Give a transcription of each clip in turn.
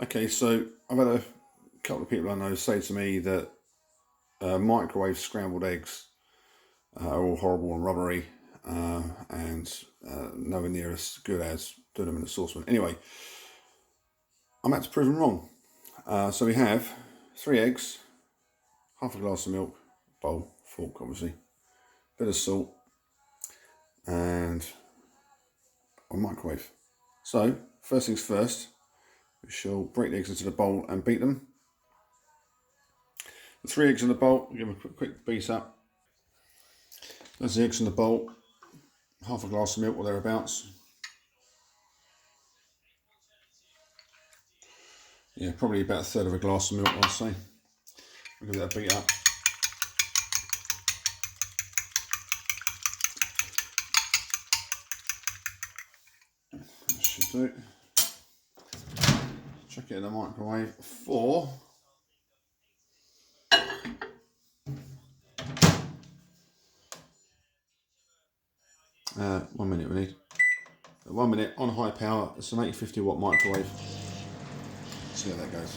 Okay, so I've had a couple of people I know say to me that microwave scrambled eggs are all horrible and rubbery and nowhere near as good as doing them in a saucepan. Anyway, I'm about to prove them wrong. So we have 3 eggs, half a glass of milk, bowl, fork obviously, bit of salt, and a microwave. So, first things first, we shall break the eggs into the bowl and beat them. The 3 eggs in the bowl, we'll give them a quick beat up. There's the eggs in the bowl, half a glass of milk or thereabouts. Yeah, probably about a third of a glass of milk, I'd say. We'll give that a beat up. That should do it. Chuck it in the microwave for 1 minute we need. 1 minute on high power. It's an 850 watt microwave. See how that goes.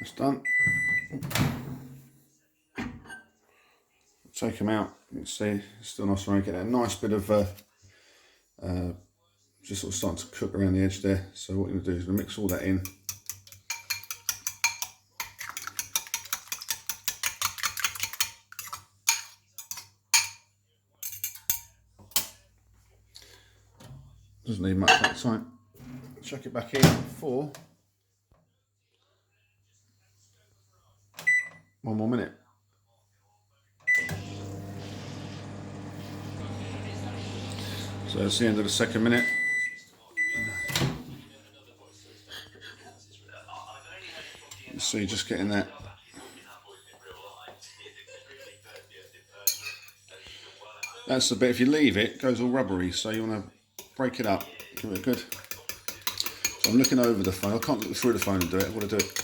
It's done. Take them out. You can see it's still nice and get a nice bit of just sort of starting to cook around the edge there. So what we're going to do is we'll mix all that in. Doesn't need much that time. Chuck it back in for 1 more minute. So that's the end of the 2nd minute. You see, just getting that. That's the bit. If you leave it, it goes all rubbery. So you want to break it up, give it a good. So I'm looking over the phone. I can't look through the phone and do it. I've got to do it.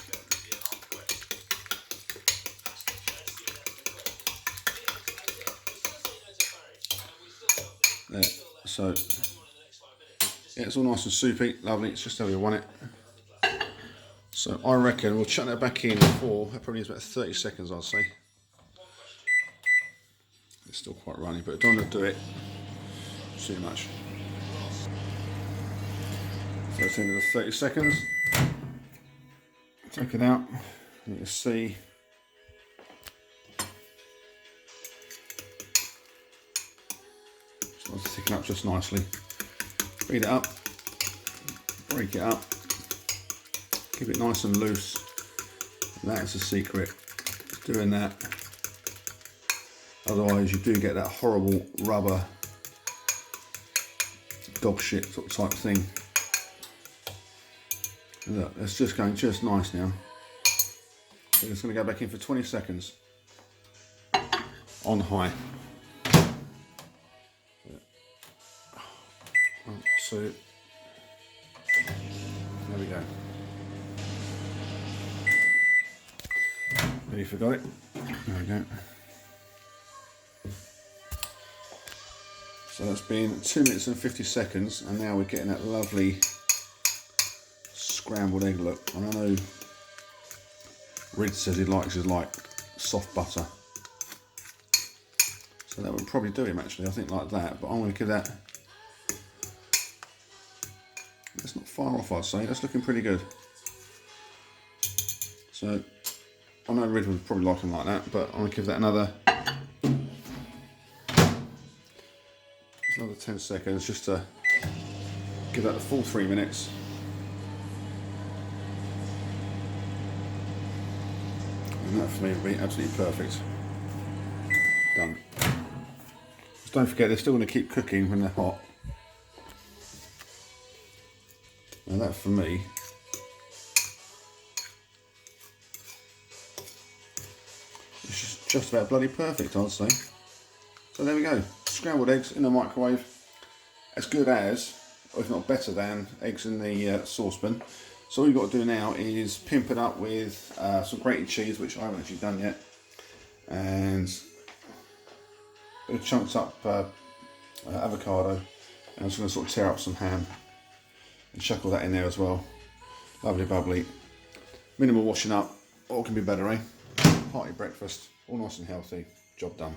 There. So yeah, it's all nice and soupy, lovely. It's just how you want it. So I reckon we'll chuck that back in for probably needs about 30 seconds, I'd say. It's still quite runny, but I don't want to do it too much. So it's the end of the 30 seconds. Take it out. You can see it's starting to thicken up just nicely. Beat it up, break it up, keep it nice and loose. And that is the secret, doing that. Otherwise you do get that horrible rubber dog shit sort of type thing. And look, it's just going just nice now. So it's going to go back in for 20 seconds on high. 1, 2. There we go. Nearly forgot it. There we go. So that's been 2 minutes and 50 seconds, and now we're getting that lovely scrambled egg look. And I know Rid says he likes his like soft butter, so that would probably do him actually. I think like that, but I'm going to give that. That's not far off, I'd say. That's looking pretty good. So I know Rid would probably like him like that, but I'm going to give that another 10 seconds just to give that the full 3 minutes. And that for me would be absolutely perfect. Done. Just don't forget, they're still going to keep cooking when they're hot. And that for me is just about bloody perfect, I'd say. So there we go, scrambled eggs in the microwave, as good as, or if not better than, eggs in the saucepan. So all you've got to do now is pimp it up with some grated cheese, which I haven't actually done yet, and a bit of chunked up avocado, and I'm just going to sort of tear up some ham. and chuck all that in there as well. Lovely bubbly. Minimal washing up. All can be better, eh? Hearty breakfast. All nice and healthy. Job done.